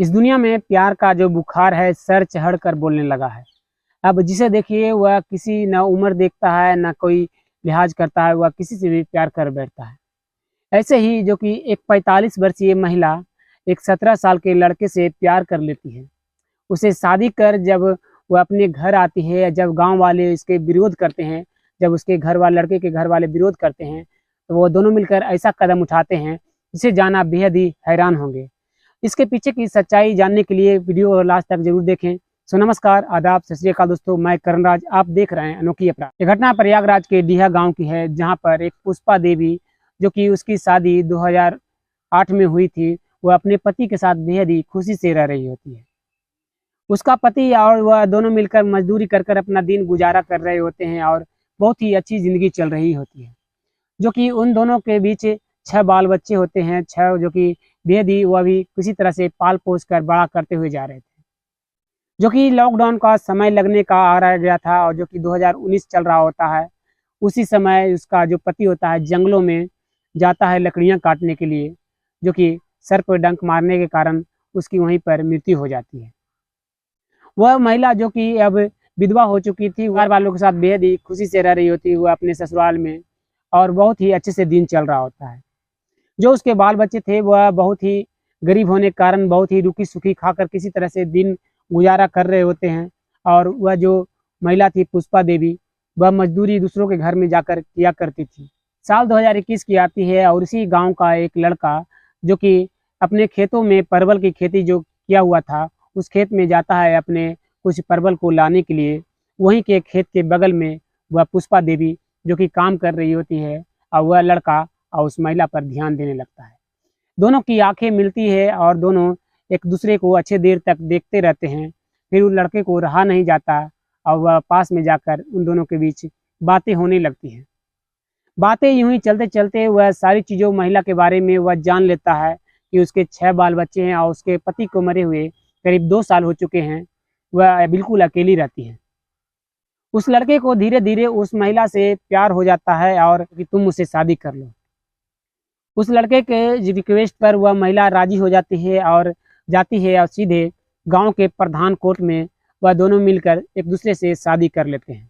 इस दुनिया में प्यार का जो बुखार है सर चढ़ कर बोलने लगा है। अब जिसे देखिए वह किसी न उम्र देखता है न कोई लिहाज करता है, वह किसी से भी प्यार कर बैठता है। ऐसे ही जो कि एक 45 वर्षीय महिला एक 17 साल के लड़के से प्यार कर लेती है। उसे शादी कर जब वह अपने घर आती है, जब गांव वाले इसके विरोध करते हैं, जब उसके घर वाले लड़के के घर वाले विरोध करते हैं, तो वो दोनों मिलकर ऐसा कदम उठाते हैं जिसे जाना बेहद ही हैरान होंगे। इसके पीछे की सच्चाई जानने के लिए वीडियो और लास्ट तक जरूर देखें। सो नमस्कार, आदाब, सत श्री अकाल दोस्तों, मैं करणराज, आप देख रहे हैं अनोखी अपराध। ये घटना प्रयागराज के डीहा गांव की है, जहां पर एक पुष्पा देवी, जो कि उसकी शादी 2008 में हुई थी, वह अपने पति के साथ बेहद ही खुशी से रह रही होती है। उसका पति और वह दोनों मिलकर मजदूरी कर कर अपना दिन गुजारा कर रहे होते हैं और बहुत ही अच्छी जिंदगी चल रही होती है। जो कि उन दोनों के बीच 6 बाल बच्चे होते हैं, 6, जो कि बेहद ही वह भी किसी तरह से पाल पोस कर बड़ा करते हुए जा रहे थे। जो कि लॉकडाउन का समय लगने का आ रहा गया था और जो कि 2019 चल रहा होता है। उसी समय उसका जो पति होता है जंगलों में जाता है लकड़ियां काटने के लिए, जो कि सर पर डंक मारने के कारण उसकी वहीं पर मृत्यु हो जाती है। वह महिला जो कि अब विधवा हो चुकी थी, घर वालों के साथ बेहद ही खुशी से रह रही होती है वह अपने ससुराल में, और बहुत ही अच्छे से दिन चल रहा होता है। जो उसके बाल बच्चे थे वह बहुत ही गरीब होने के कारण बहुत ही रुकी सुखी खाकर किसी तरह से दिन गुजारा कर रहे होते हैं। और वह जो महिला थी पुष्पा देवी, वह मजदूरी दूसरों के घर में जाकर किया करती थी। साल 2021 की आती है और इसी गांव का एक लड़का, जो कि अपने खेतों में परवल की खेती जो किया हुआ था, उस खेत में जाता है अपने कुछ परवल को लाने के लिए। वहीं के खेत के बगल में वह पुष्पा देवी जो कि काम कर रही होती है, और वह लड़का और उस महिला पर ध्यान देने लगता है। दोनों की आंखें मिलती है और दोनों एक दूसरे को अच्छे देर तक देखते रहते हैं। फिर उस लड़के को रहा नहीं जाता और वह पास में जाकर उन दोनों के बीच बातें होने लगती हैं। बातें यूं ही चलते चलते वह सारी चीज़ों महिला के बारे में वह जान लेता है कि उसके 6 बाल बच्चे हैं और उसके पति को मरे हुए करीब 2 साल हो चुके हैं। वह बिल्कुल अकेली रहती है। उस लड़के को धीरे धीरे उस महिला से प्यार हो जाता है और कि तुम मुझसे शादी कर लो। उस लड़के के रिक्वेस्ट पर वह महिला राजी हो जाती है और जाती है और सीधे गांव के प्रधान कोर्ट में वह दोनों मिलकर एक दूसरे से शादी कर लेते हैं।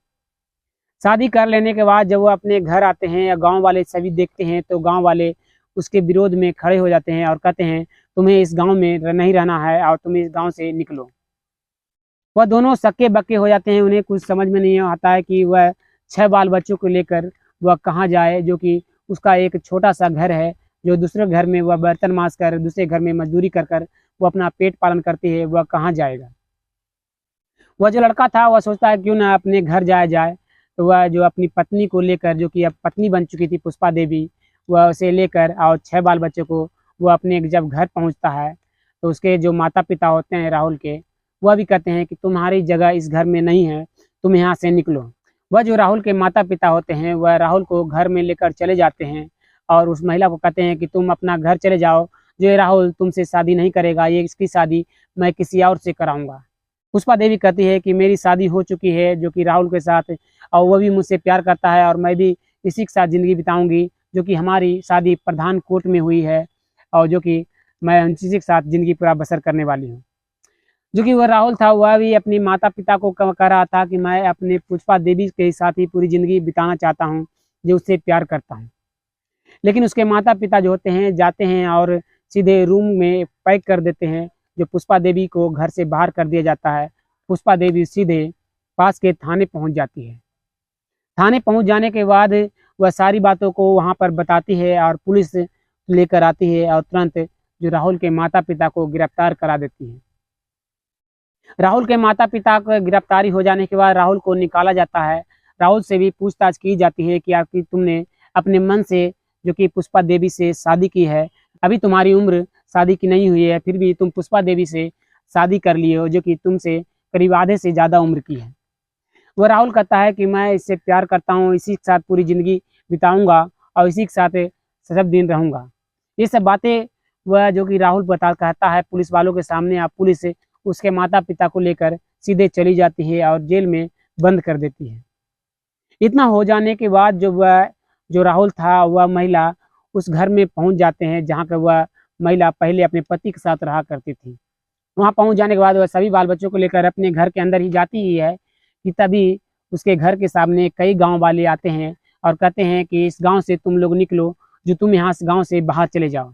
शादी कर लेने के बाद जब वो अपने घर आते हैं या गांव वाले सभी देखते हैं, तो गांव वाले उसके विरोध में खड़े हो जाते हैं और कहते हैं तुम्हें इस गांव में नहीं रहना है और तुम इस गांव से निकलो। वह दोनों सक्के बक्के हो जाते हैं। उन्हें कुछ समझ में नहीं आता है कि वह 6 बाल बच्चों को लेकर वह कहाँ जाए, जो कि उसका एक छोटा सा घर है, जो दूसरे घर में वह बर्तन मांज कर, दूसरे घर में मजदूरी कर कर वो अपना पेट पालन करती है। वह कहाँ जाएगा। वह जो लड़का था वह सोचता है क्यों ना अपने घर जाया जाए। तो वह जो अपनी पत्नी को लेकर, जो कि अब पत्नी बन चुकी थी पुष्पा देवी, वह उसे लेकर और 6 बाल बच्चों को वह अपने जब घर पहुंचता है, तो उसके जो माता पिता होते हैं राहुल के, वह भी कहते हैं कि तुम्हारी जगह इस घर में नहीं है, तुम यहाँ से निकलो। वह जो राहुल के माता पिता होते हैं वह राहुल को घर में लेकर चले जाते हैं और उस महिला को कहते हैं कि तुम अपना घर चले जाओ, जो ये राहुल तुमसे शादी नहीं करेगा, ये इसकी शादी मैं किसी और से कराऊंगा। पुष्पा देवी कहती है कि मेरी शादी हो चुकी है जो कि राहुल के साथ, और वह भी मुझसे प्यार करता है और मैं भी इसी के साथ ज़िंदगी बिताऊंगी, जो कि हमारी शादी प्रधान कोर्ट में हुई है और जो कि मैं इसी के साथ ज़िंदगी पूरा बसर करने वाली हूँ। जो कि वह राहुल था वह भी अपनी माता पिता को कह रहा था कि मैं अपने पुष्पा देवी के साथ ही पूरी ज़िंदगी बिताना चाहता हूँ, जो उससे प्यार करता हूँ। लेकिन उसके माता पिता जो होते हैं जाते हैं और सीधे रूम में पैक कर देते हैं, जो पुष्पा देवी को घर से बाहर कर दिया जाता है। पुष्पा देवी सीधे पास के थाने पहुंच जाती है। थाने पहुंच जाने के बाद वह सारी बातों को वहां पर बताती है और पुलिस लेकर आती है और तुरंत जो राहुल के माता पिता को गिरफ्तार करा देती है। राहुल के माता पिता को गिरफ्तारी हो जाने के बाद राहुल को निकाला जाता है। राहुल से भी पूछताछ की जाती है कि आखिर तुमने अपने मन से जो कि पुष्पा देवी से शादी की है, अभी तुम्हारी उम्र शादी की नहीं हुई है, फिर भी तुम पुष्पा देवी से शादी कर लिए हो, जो कि तुमसे करीब आधे से ज़्यादा उम्र की है। वह राहुल कहता है कि मैं इससे प्यार करता हूँ, इसी के साथ पूरी ज़िंदगी बिताऊंगा और इसी के साथ सब दिन रहूँगा। ये सब बातें वह जो कि राहुल कहता है पुलिस वालों के सामने। आप पुलिस उसके माता पिता को लेकर सीधे चली जाती है और जेल में बंद कर देती है। इतना हो जाने के बाद जो राहुल था वह महिला उस घर में पहुंच जाते हैं जहां पर वह महिला पहले अपने पति के साथ रहा करती थी। वहाँ पहुँच जाने के बाद वह सभी बाल बच्चों को लेकर अपने घर के अंदर ही जाती ही है कि तभी उसके घर के सामने कई गांव वाले आते हैं और कहते हैं कि इस गांव से तुम लोग निकलो, जो तुम यहाँ से गांव से बाहर चले जाओ।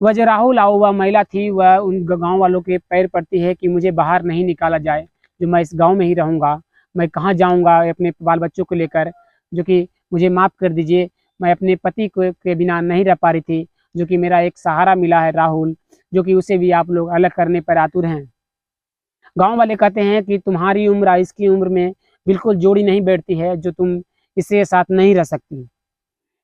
वह जो राहुल आओ वह महिला थी, वह उन गांव वालों के पैर पड़ती है कि मुझे बाहर नहीं निकाला जाए, जो मैं इस गांव में ही रहूँगा, मैं कहाँ जाऊँगा अपने बाल बच्चों को लेकर, जो कि मुझे माफ़ कर दीजिए, मैं अपने पति को के बिना नहीं रह पा रही थी, जो कि मेरा एक सहारा मिला है राहुल, जो कि उसे भी आप लोग अलग करने पर आतुर हैं। गांव वाले कहते हैं कि तुम्हारी उम्र और इसकी उम्र में बिल्कुल जोड़ी नहीं बैठती है, जो तुम इसके साथ नहीं रह सकती।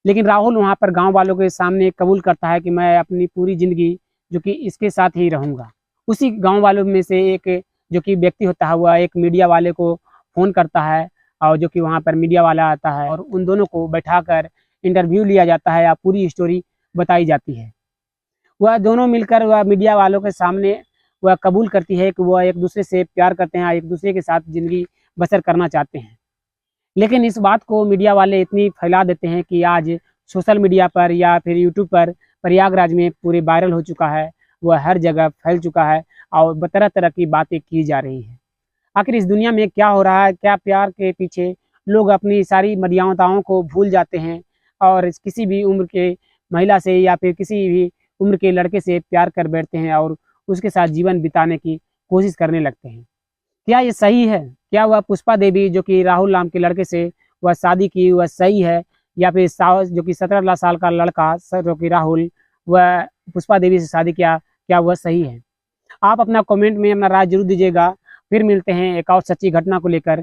लेकिन राहुल वहाँ पर गांव वालों के सामने कबूल करता है कि मैं अपनी पूरी ज़िंदगी जो कि इसके साथ ही रहूँगा। उसी गांव वालों में से एक जो कि व्यक्ति होता है वह एक मीडिया वाले को फ़ोन करता है, और जो कि वहाँ पर मीडिया वाला आता है और उन दोनों को बैठाकर इंटरव्यू लिया जाता है या पूरी स्टोरी बताई जाती है। वह दोनों मिलकर वह मीडिया वालों के सामने वह कबूल करती है कि वह एक दूसरे से प्यार करते हैं, एक दूसरे के साथ ज़िंदगी बसर करना चाहते हैं। लेकिन इस बात को मीडिया वाले इतनी फैला देते हैं कि आज सोशल मीडिया पर या फिर यूट्यूब पर प्रयागराज में पूरे वायरल हो चुका है, वह हर जगह फैल चुका है और तरह तरह की बातें की जा रही हैं। आखिर इस दुनिया में क्या हो रहा है, क्या प्यार के पीछे लोग अपनी सारी मर्यादाओं को भूल जाते हैं और किसी भी उम्र के महिला से या फिर किसी भी उम्र के लड़के से प्यार कर बैठते हैं और उसके साथ जीवन बिताने की कोशिश करने लगते हैं। क्या ये सही है? क्या वह पुष्पा देवी जो कि राहुल नाम के लड़के से वह शादी की वह सही है, या फिर जो कि 17 साल का लड़का जो कि राहुल वह पुष्पा देवी से शादी किया, क्या वह सही है? आप अपना कमेंट में अपना राय जरूर दीजिएगा। फिर मिलते हैं एक और सच्ची घटना को लेकर।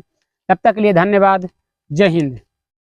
तब तक के लिए धन्यवाद। जय हिंद।